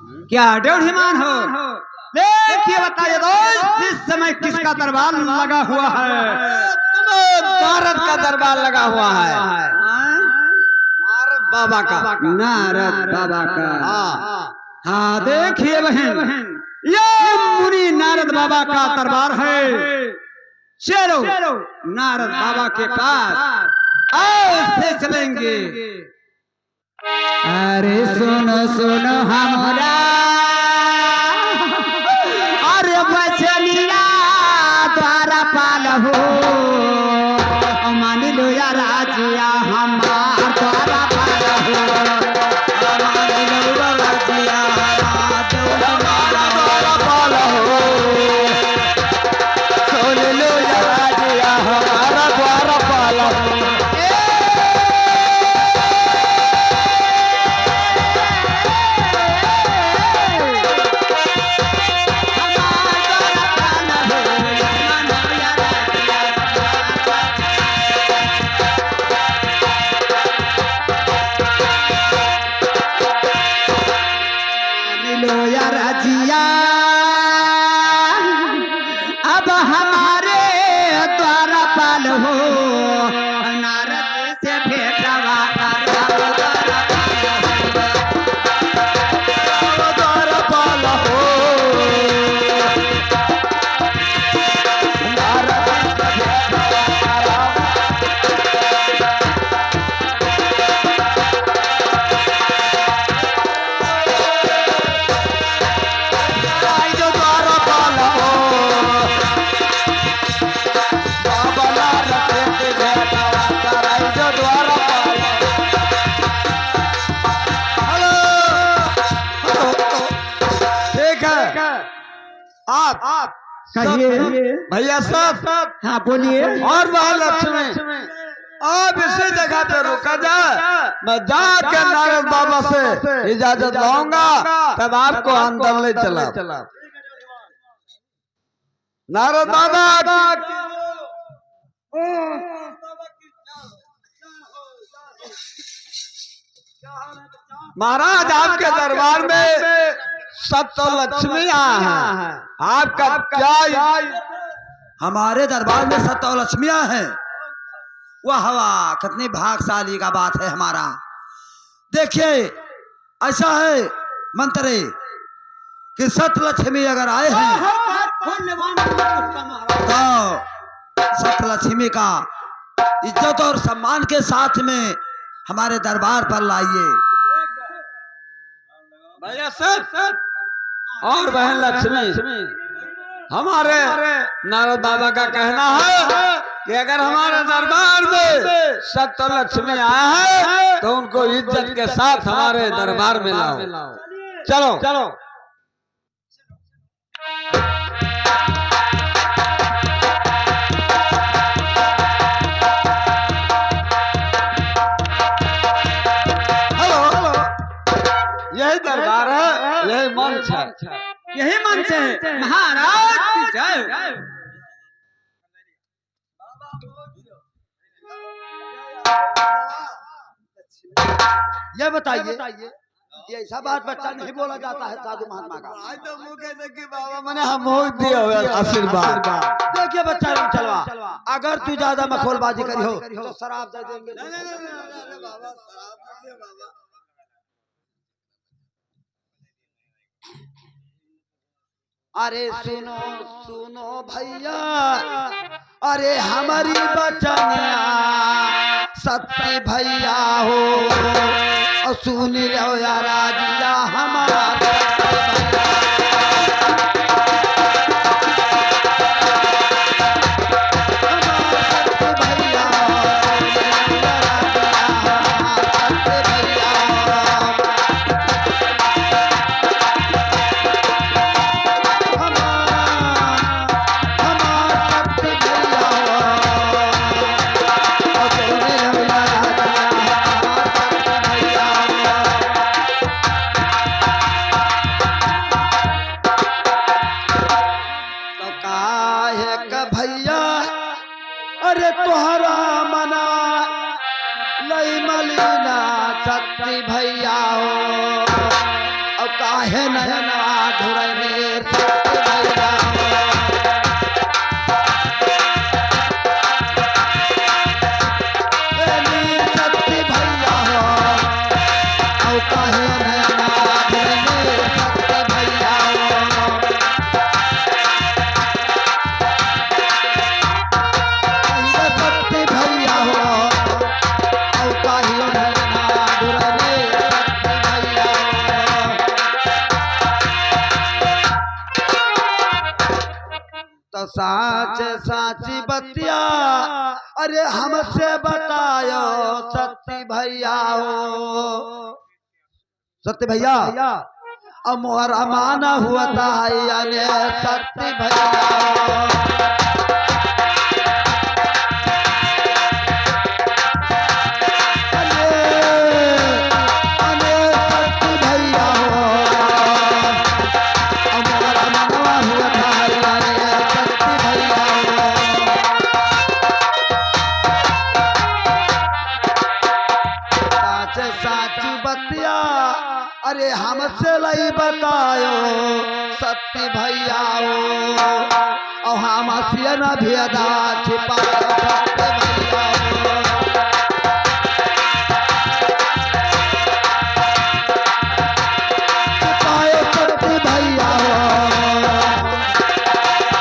क्या ड्योढ़ीमान हो? देखिए बताइए दोस्त, इस समय किसका दरबार लगा हुआ है? नारद का दरबार लगा हुआ है। नारद बाबा का। नारद बाबा का। हाँ हाँ देखिए बहन, ये मुनि नारद बाबा का दरबार है। चलो नारद बाबा के पास आओ से चलेंगे। अरे सुनो सुनो हमारा, अरे बचनिया द्वारा पाल हो, मान लो या राजिया हमार द्वारा पाल हो, मान लो या राजिया हमार द्वारा पाल हो, सुन लो या राजिया हमारा द्वारा पाल हो। अब हमारे द्वारा पाल हो, नारद से भेटवा द्वारा पाल हो, आप कहिए भैया साहब। हाँ बोलिए। और महालक्ष्मी आप इसी जगह पे रुका जा, मैं जाकर नारद बाबा से इजाजत लाऊंगा, तब आपको अंदर ले चला। नारद बाबा महाराज, आपके दरबार में सप्तलक्ष्मियां हैं, आपका क्या? हमारे दरबार में सप्तलक्ष्मियां हैं। वाह वाह, कितनी भाग्यशाली का बात है हमारा। देखिए ऐसा है मंत्री कि सप्तलक्ष्मी अगर आए हैं तो सप्तलक्ष्मी का इज्जत और सम्मान के साथ में हमारे दरबार पर लाइए। भैया सर और बहन लक्ष्मी, हमारे नारद बाबा का कहना है कि अगर हमारे दरबार में सप्तलक्ष्मी आया है तो उनको इज्जत के साथ हमारे दरबार में लाओ। चलो चलो। यही दरबार है, यही मंच है, यही मंच है। महाराज की जय। ये बताइए, ये ऐसा बात बच्चा नहीं बोला जाता है साधु महात्मा का। आज तो मुंह कहते कि बाबा मैंने हम मोह दिया हुआ आशीर्वाद। देखिए बच्चा चलवा, अगर तू ज्यादा मखौलबाजी करी हो तो शराब दे देंगे। अरे सुनो सुनो भैया, अरे हमारी बचनिया सत्य भैया हो, सुन लो या राजिया हमारा अरे तुहरा मना लई मलीना सत्य भैया हो, अब काहे नयना धुरने सत्य भैया सत्य भैया हो औ काहे नयना धुरने सत्य भैया सत्य भैया हो औ काहे नयना धुरने तो साच साची बतिया अरे हमसे बतायो सत्य भैया हो सत्य भैया अब मोहरा माना हुआ था यानी सत्य भैया साची बतिया अरे हमसे लई बतायो सत्य भैया और हम सियन भेदा छिपायो सत्य भैया छिपायो सत्य भैया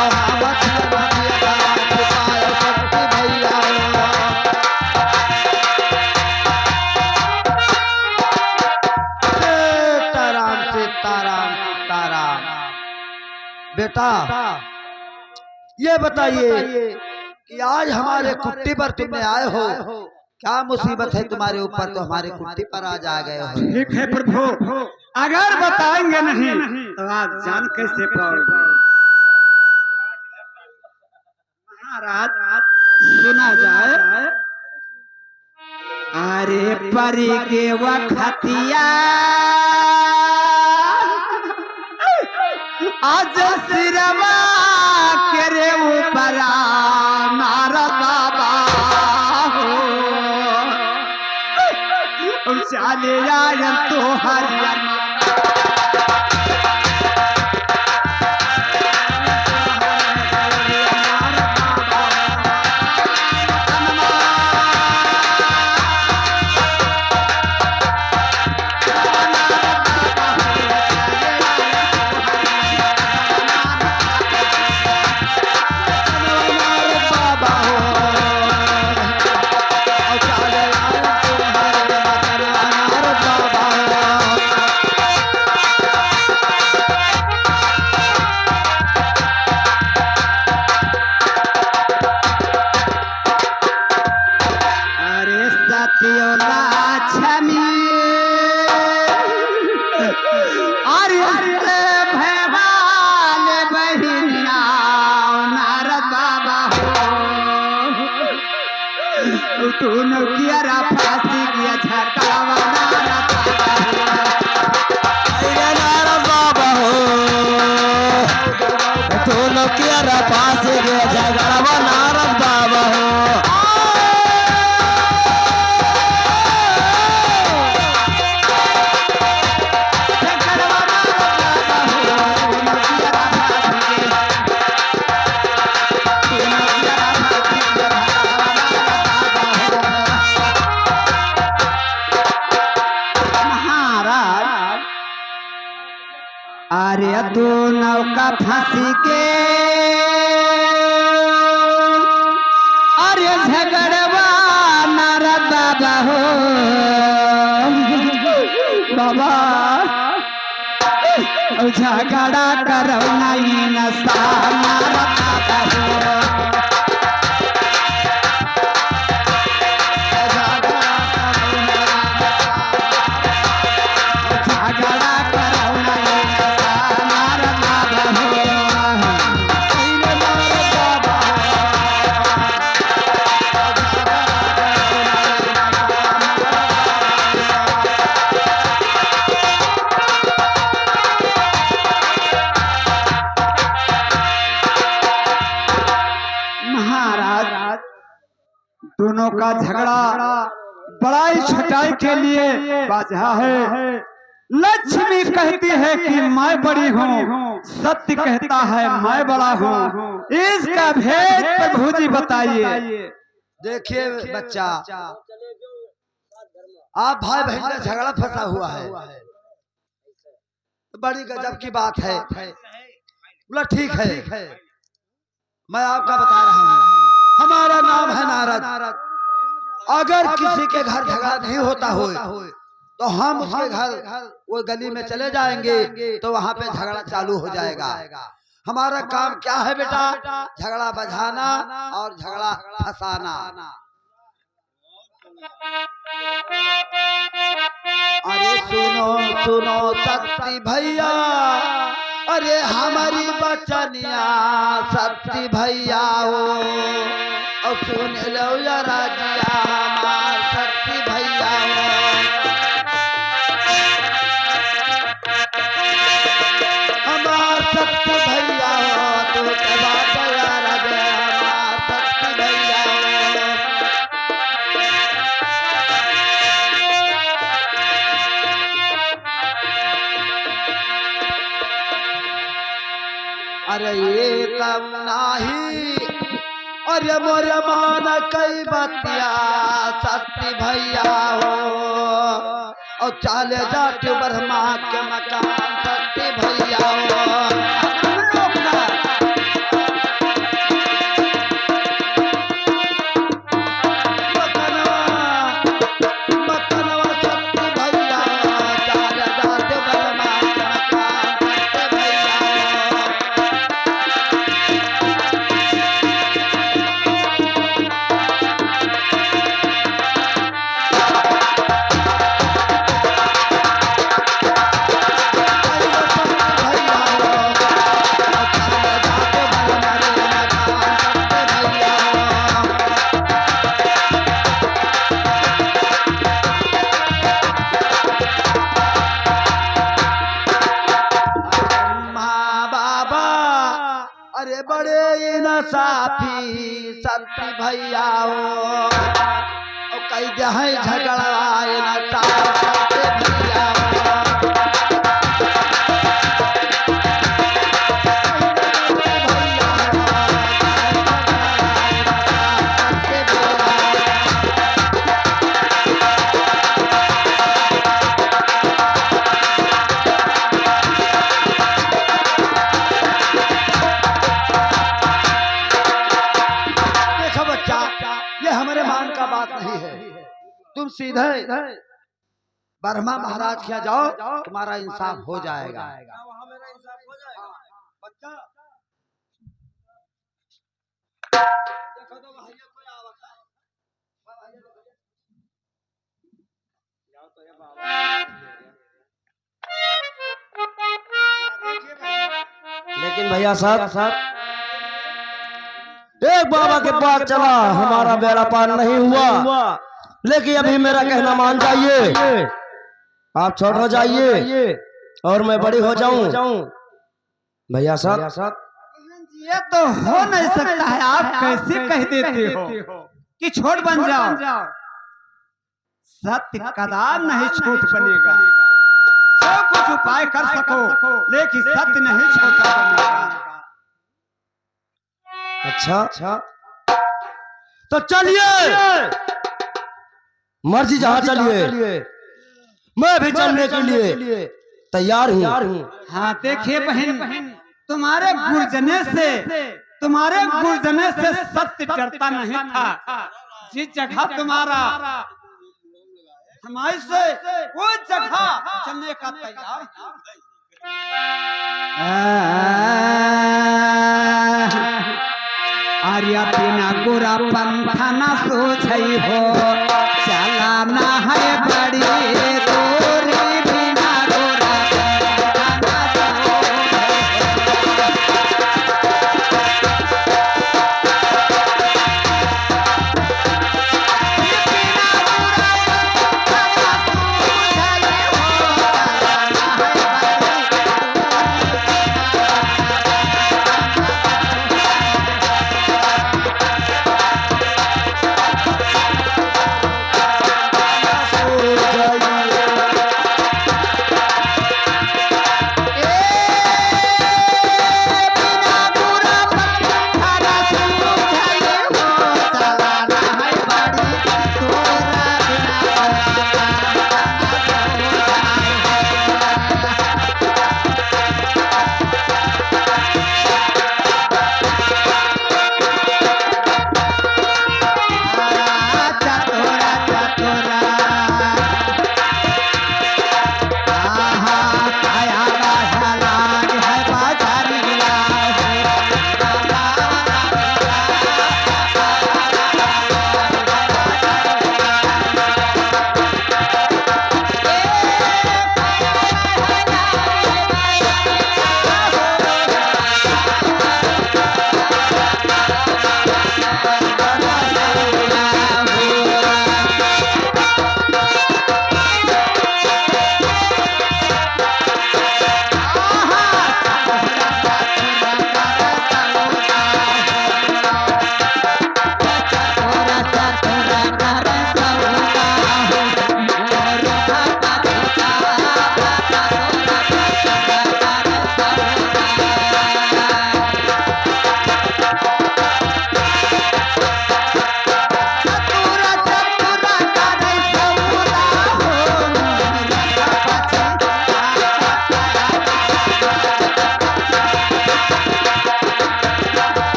और हम सियन भेदा छिपायो सत्य भैया बेटा ये बताइए कि आज हमारे कुट्टी पर तुमने आए हो क्या मुसीबत है तुम्हारे ऊपर तो हमारे कुट्टी पर आज आ गए हो ठीक है प्रभु अगर बताएंगे नहीं तो आप जान कैसे पाओगे महाराज सुना जाए अरे परी के वखतिया आज सिरवा के रे ऊपर नारद बाबा हो चले आय तो हरिया दोनों किया फांसी किया झटकावा नारद बाबा हो दोनों किया फांसी किया झटकावा नारद बाबा हो अरे दोनों का फांसी के अरे झगड़वा नारद बाबा हो बाबा झगड़ा करो नहीं नशा नारद बाबा हो दोनों का झगड़ा बड़ाई छटाई के लिए बाजा है लक्ष्मी कहती है कि मैं बड़ी हूँ, सत्य कहता है मैं बड़ा हूँ। इसका भेद प्रभु जी बताइए। देखिए बच्चा, आप भाई बहन का झगड़ा फंसा हुआ है, बड़ी गजब की बात है। बोला ठीक है, मैं आपका बता रहा हूँ, हमारा नाम है नारद। अगर किसी के घर झगड़ा नहीं होता हो तो हम उसके घर वो गली में चले जाएंगे, तो वहां पे झगड़ा चालू हो जाएगा। हमारा काम क्या है बेटा? झगड़ा बझाना और झगड़ा फंसाना। अरे सुनो सुनो शक्ति भैया, अरे हमारी बचनिया शक्ति भैया हो, और सुन लो या राजिया हमार शक्ति भैया हो। हमार शक्ति भैया हो, तो क्या बात है यार, हमार शक्ति भैया हो। अरे ये कम नाही, अरे मोर मान कई बतिया शक्ति भैया हो, और चले जाट ब्रह्मा के मकान शक्ति भैया हो। अरे बड़े इंसाफी शक्ति भैया हो, कई जहाँ झगड़ा इंसाफी भैया हो। ये हमारे मान का बात नहीं है, तुम सीधे ब्रह्मा महाराज के यहाँ जाओ, तुम्हारा इंसाफ हो जाएगा। लेकिन भैया साहब, एक बाबा के पास चला, हमारा बेड़ा पार नहीं हुआ, लेकिन अभी मेरा कहना मान जाइए, आप छोट हो जाइए और मैं बड़ी हो जाऊं। भैया साहब, ये तो हो नहीं सकता है। आप कैसे कह देते हो कि छोट बन जाओ? सत्य कदाम नहीं छोट बनेगा। जो कुछ उपाय कर सको, लेकिन सत्य नहीं छोटा बनेगा। अच्छा तो चलिए, मर्जी जहाँ चलिए, मैं भी चलने के लिए तैयार हूँ। हाँ देखिए बहन, तुम्हारे गुरजने से सत्य डरता नहीं था। जिस जगह तुम्हारा हमारे से वो जगह चलने का तैयार। आर्या बिना गोरा पंथा न सोचई हो, चलाना है बड़ी दूरी बिना गोरा पंथा न Oh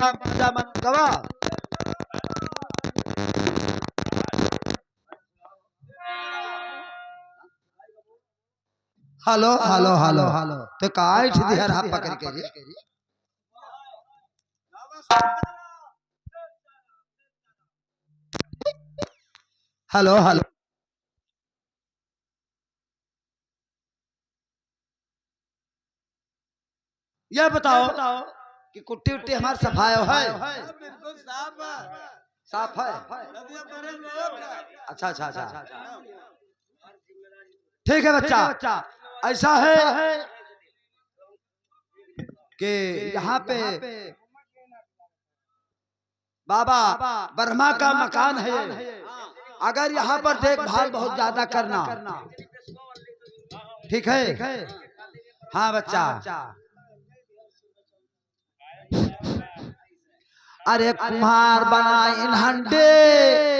बाजा मन गवा। हेलो हेलो हेलो हेलो तो काई थी दिहर हाथ पकड़ के जी। हेलो हेलो ये बताओ कि कुट्टी उट्टी हमारे सफाया है? बिल्कुल साफ है। साफ है। अच्छा अच्छा अच्छा ठीक है बच्चा। ऐसा है कि यहाँ पे बाबा ब्रह्मा का मकान है। अगर यहाँ पर देखभाल बहुत ज्यादा करना ठीक है। हाँ बच्चा। अरे कुम्हार बनाइन हंडे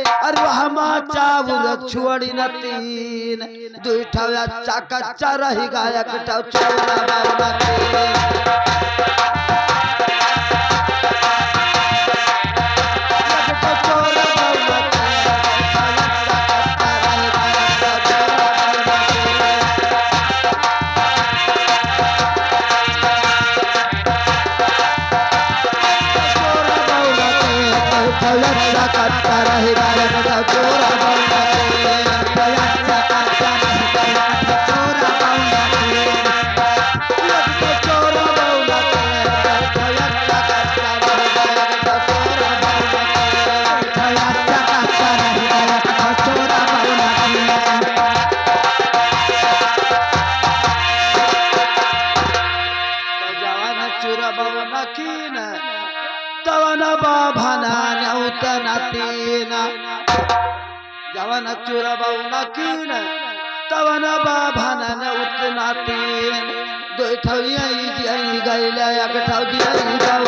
अरे हम चावुर छुड़ी न तीन दुई ठव अच्छा कच्चा रही गायक ठव छोड़ा बाबा जवन चुरबऊ नकीन तवन बाभनन उतना तीन दो ठविया ई गइले एक ठविया ई गऊ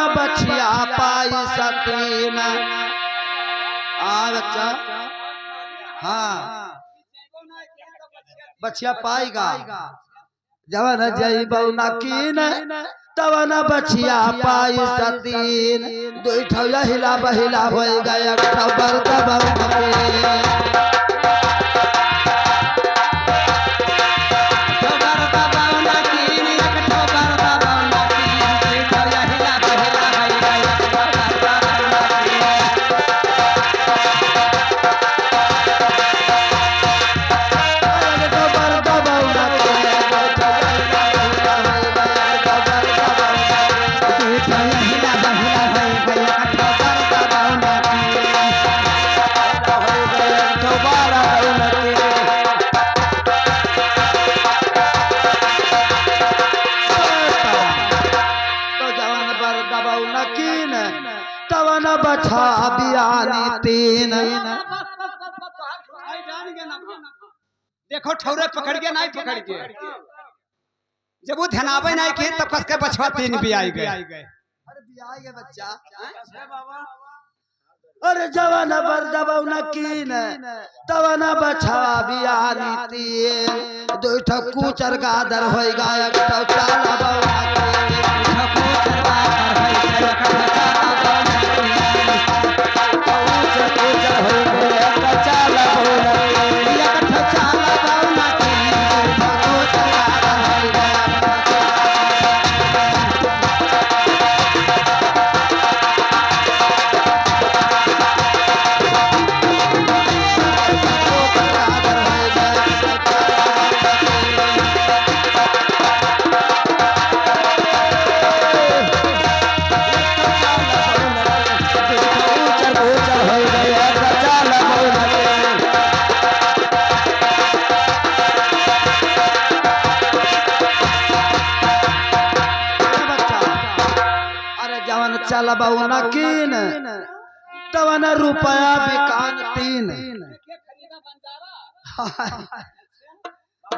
बछिया पाई सतीन। बच्चा हाँ बछिया पाएगा जवन जई बउना कीन तवन बछिया पाई सतीन दुई ठौया हिला बहिला हो गया खबर दबा बछा बियानी तीन। देखो ठौरे पकड़ के नहीं पकड़ के जब वो ध्यानावे नहीं किए तब कस के बछवा तीन भी आई गए। अरे भी आई गए बच्चा। अरे जवान बर दबाव न कीन तवन बछा बियानी तीन दो ठक्कू चरगादर होई गायक तो चाला बाउना चलबऊ न कीन तवन रुपया बिकान तीन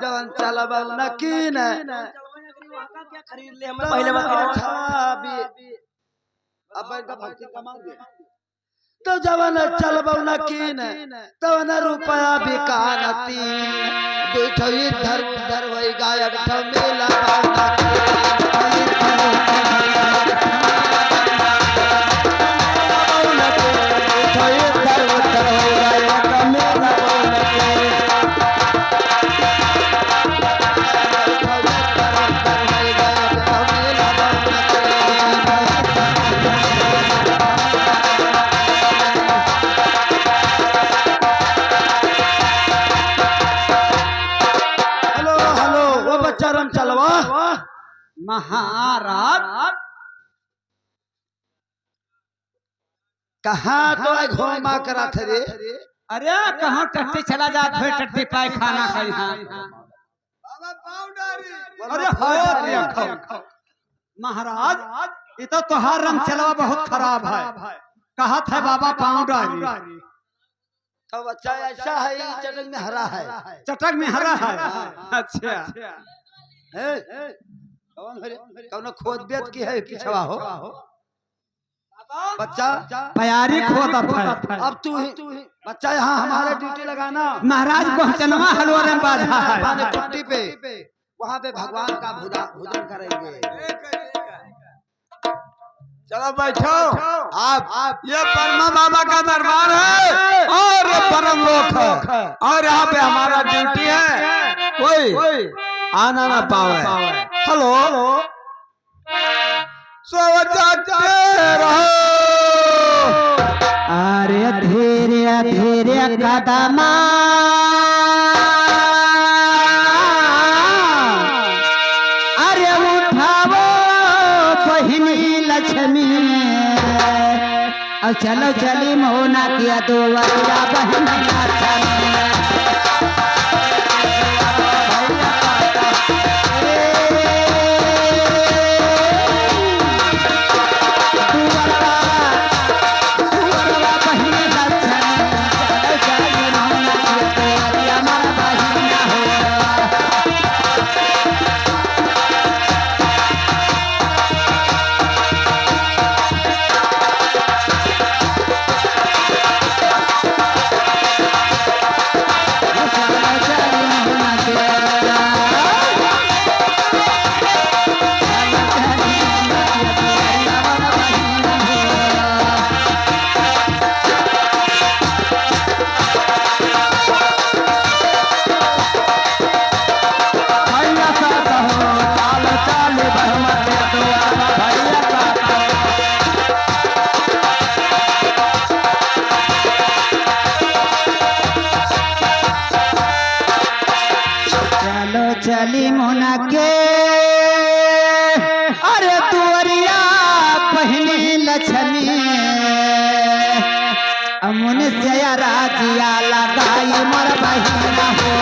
जवन चलबऊ न कीन खरीद ले हमें पहले बताओ। अब इनका भक्ति कमा दे तो जवन चलबऊ न कीन तवन रुपया बिकान तीन बैठो इधर उधर वही गायक मेला महाराज कहाँ तो घूमा करा थे रे अरे कहाँ टट्टी चला जा फिर टट्टी पाए खाना खाई हाँ अरे महाराज ये तो तुहार रंग चलवा बहुत खराब है कहा था बाबा पाउडर तो बच्चा ऐसा है चटक में हरा है चटक में हरा है अच्छा कौन खोद बेत की है पिछवा हो बच्चा बयारी खोद अब तू ही बच्चा यहाँ हमारे ड्यूटी लगाना महाराज को चनवा हलवा में बाधा है छुट्टी पे वहाँ पे भगवान का भोजन करेंगे चलो बैठो आप ये परमा बाबा का दरबार है और परम लोक है और यहाँ पे हमारा ड्यूटी है कोई आना ना पावे हेलो अरे धीरे धीरे कदम अरे उठाओ बहिनी लक्ष्मी और चलो चली मोना किया तो वरिया बहिनी चली मोना के अरे तुअरिया पहनी लक्ष्मी अमुन से राजिया लगाई मोर बहिना हो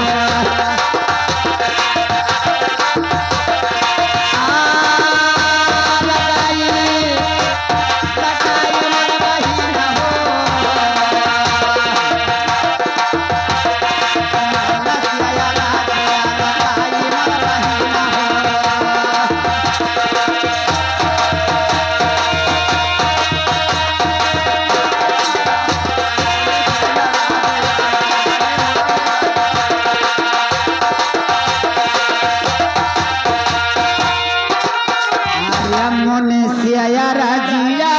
राजिया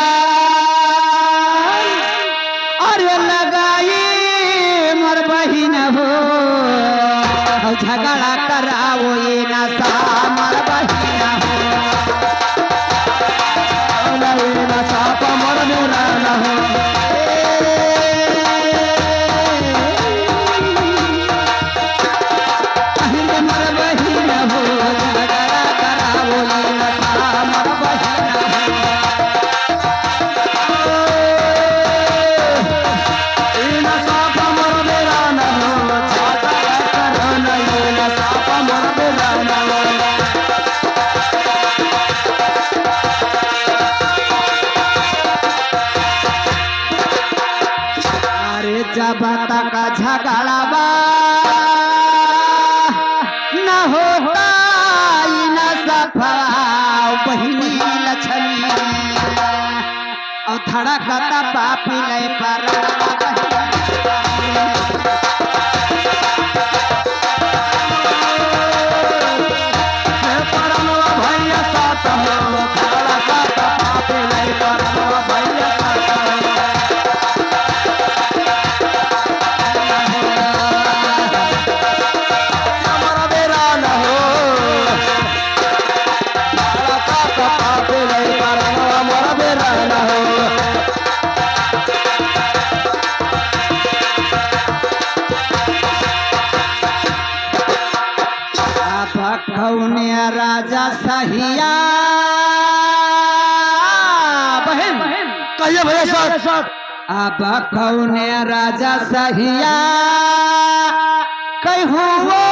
अरे लगाई मोर बहिन हो झगड़ा कराओ ये नशा मोर बहिन हो नशा पर मोर मेरा न हो मोर बहिन हो झगड़ा कराओ ये नशा मोर बहिन जब तक झगड़ावा न होता न सफा बहिनी लक्ष्मी और धड़कता पापी लय पर कौनिया राजा सहिया बहन कहिए भैया सर। अब कौनिया राजा सहिया कहू वो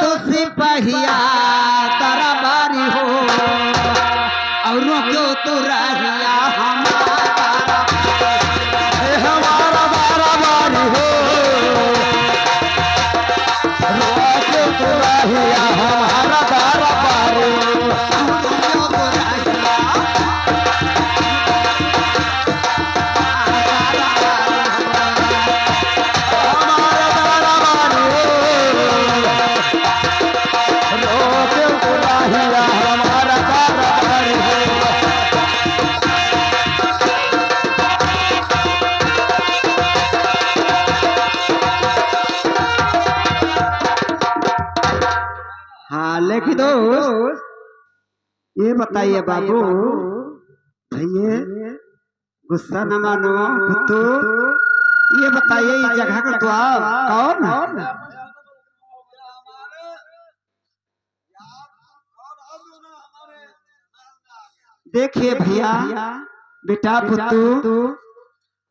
तो सिपहिया तारा बारी हो और क्यों तो रहिया हमारा बारा बारी हो हमारा बारा बारी हाँ लेकिन दोस्त ये बताइए बाबू भैया गुस्सा न मानो तो ये बताइए इस जगह का द्वार कौन है? देखिए भैया बेटा पुत्तू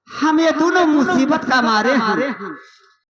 हम ये दोनों मुसीबत का मारे हैं